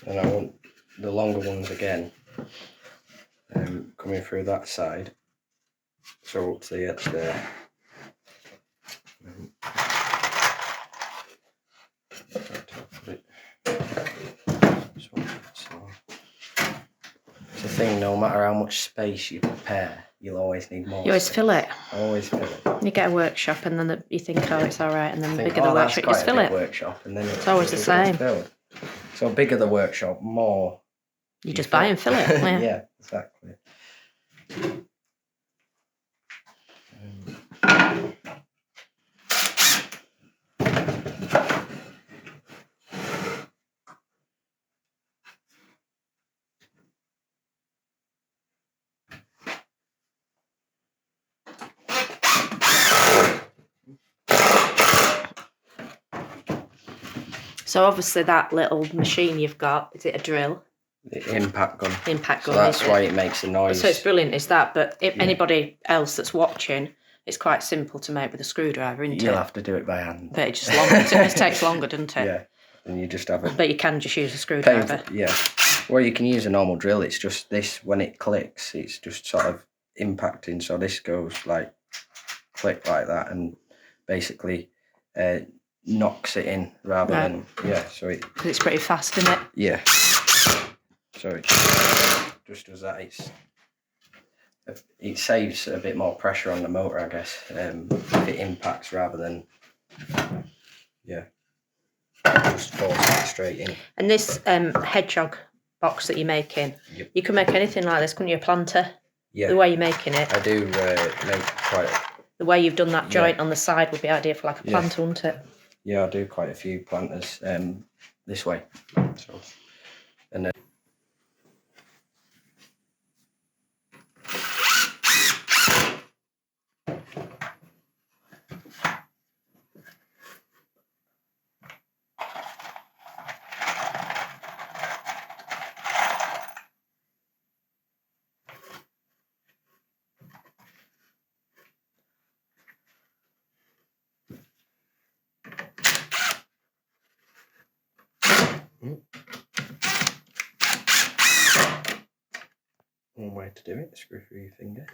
And I want the longer ones again coming through that side, so up to the edge there. It's the thing, no matter how much space you prepare, you'll always need more. You always fill it. Always fill it. You get a workshop and then you think, oh, it's all right, and then the bigger the workshop, you just fill it. Workshop, and then it's always the same. So bigger the workshop, more you just buy and fill it. Yeah, yeah, exactly. So obviously that little machine you've got, is it a drill? The impact gun. The impact gun. So that's why it makes a noise. So it's brilliant, is that? But if anybody else that's watching, it's quite simple to make with a screwdriver, isn't it? You'll have to do it by hand. But it's just longer. It takes longer, doesn't it? Yeah, and you just have it. But you can just use a screwdriver. Yeah. Well, you can use a normal drill. It's just this, when it clicks, it's just sort of impacting. So this goes like click like that, and basically knocks it in rather than So because it's pretty fast, isn't it? Yeah. So it just does that. It saves a bit more pressure on the motor, I guess. If it impacts rather than just force it straight in. And this Hedgehog box that you're making, you can make anything like this, couldn't you? A planter. Yeah. The way you're making it. I do make quite. The way you've done that joint on the side would be ideal for like a planter, wouldn't it? Yeah, I do quite a few planters this way. So, and then. One way to do it, screw through your finger.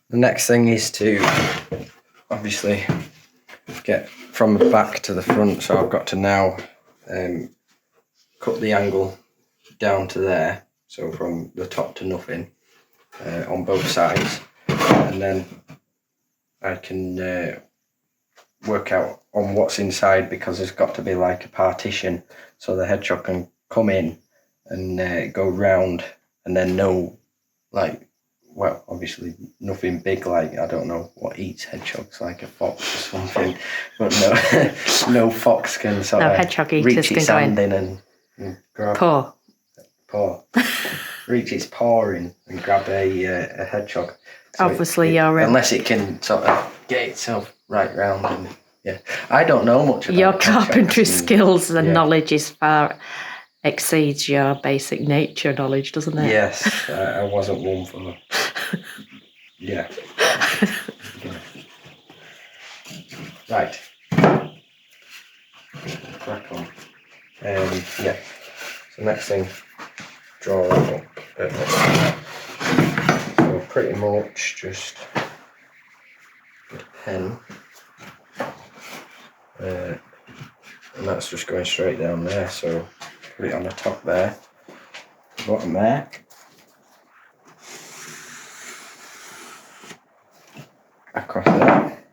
The next thing is to obviously get from the back to the front, so I've got to now cut the angle down to there, so from the top to nothing on both sides, and then I can work out on what's inside, because there's got to be like a partition so the Hedgehog can come in and go round and then no, like, well, obviously nothing big, like, I don't know what eats hedgehogs, like a fox or something, but no, no fox can sort of hedgehog eaters reach its can go hand in and grab paw. reach its paw in and grab a hedgehog. So Obviously, unless it can sort of get itself right round and yeah, I don't know much about your hedgehogs carpentry and, skills and yeah. knowledge is far exceeds your basic nature knowledge, doesn't it? Yes, I wasn't one for. Yeah. Right. Crack on. Yeah. So next thing, draw that up. So pretty much just get a pen. And that's just going straight down there. So put it on the top there, bottom there. Across there.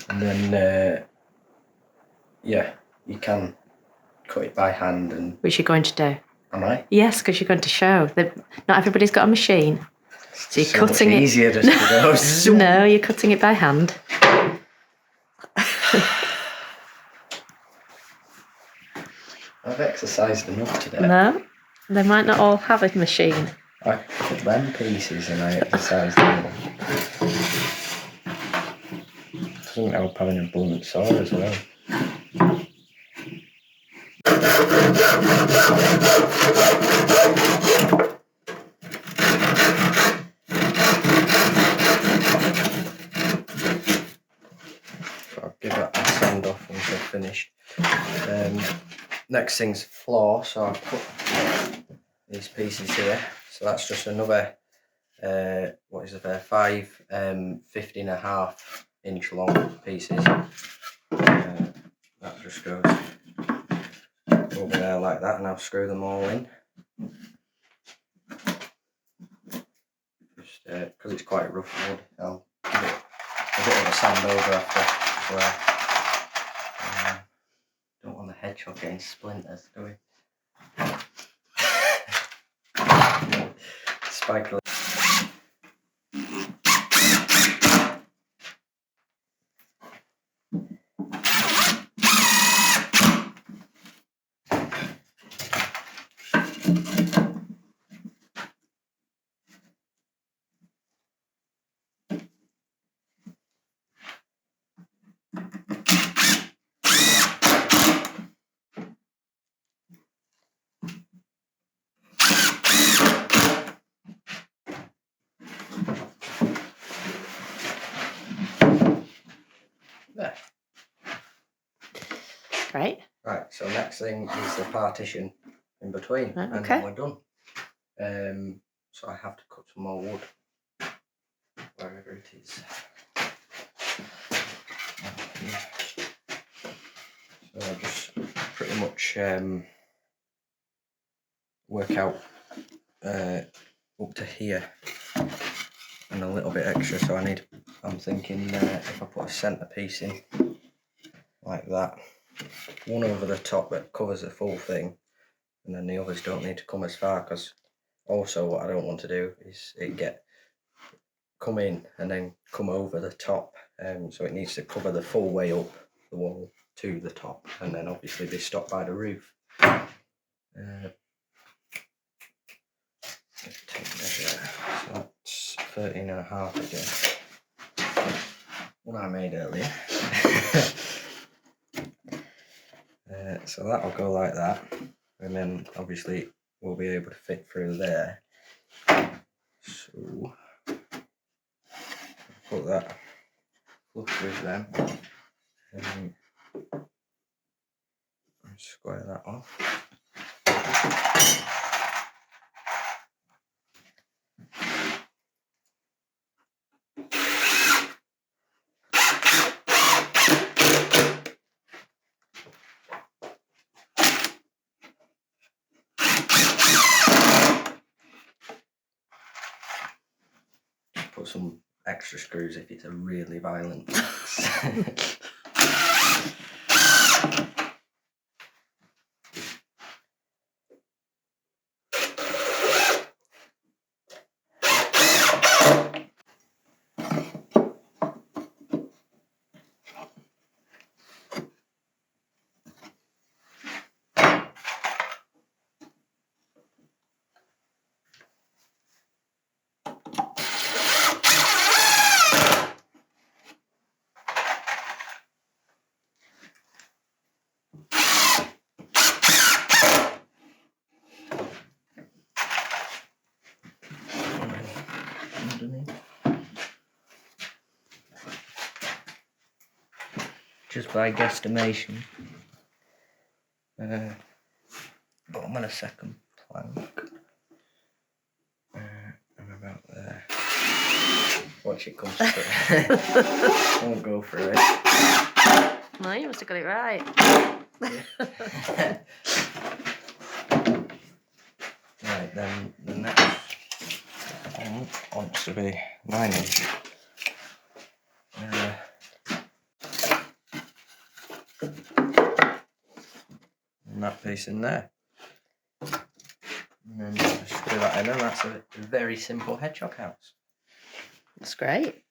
And then, yeah, you can cut it by hand. And Which you're going to do? am I? Yes, because you're going to show that not everybody's got a machine. So you're so cutting much it. Easier just to go. Zoom. No, you're cutting it by hand. I've exercised enough today. No, they might not all have a machine. I cut them pieces and I exercised enough. Doesn't help having a blunt saw as well. I'll give that a sand off once I've finished. Next thing's floor, so I've put these pieces here. So that's just another, what is it there, 5 15.5-inch long pieces. That just goes over there like that, and I'll screw them all in. Just because it's quite rough wood, I'll give it a bit of a sand over after as well. Don't want the hedgehog getting splinters, do we? Spike. There. Right. Right, so next thing is the partition in between, Right, and okay. then we're done. So I have to cut some more wood, wherever it is. So I just pretty much work out up to here and a little bit extra. So I'm thinking if I put a centerpiece in like that, one over the top that covers the full thing, and then the others don't need to come as far, because also what I don't want to do is it come in and then come over the top, so it needs to cover the full way up the wall to the top, and then obviously be stopped by the roof. Take measure. So that's 13.5 again. One I made earlier. So that'll go like that, and then obviously we'll be able to fit through there. So put that flush with them, and square that off. Put some extra screws if it's a really violent box. just by guesstimation. But I'm on a second plank. I'm about there. Watch it come through. I won't go through it. No, you must have got it right. Right, then the next one wants to be 9 inch. And that piece in there. And then just screw that in, and that's a very simple hedgehog house. That's great.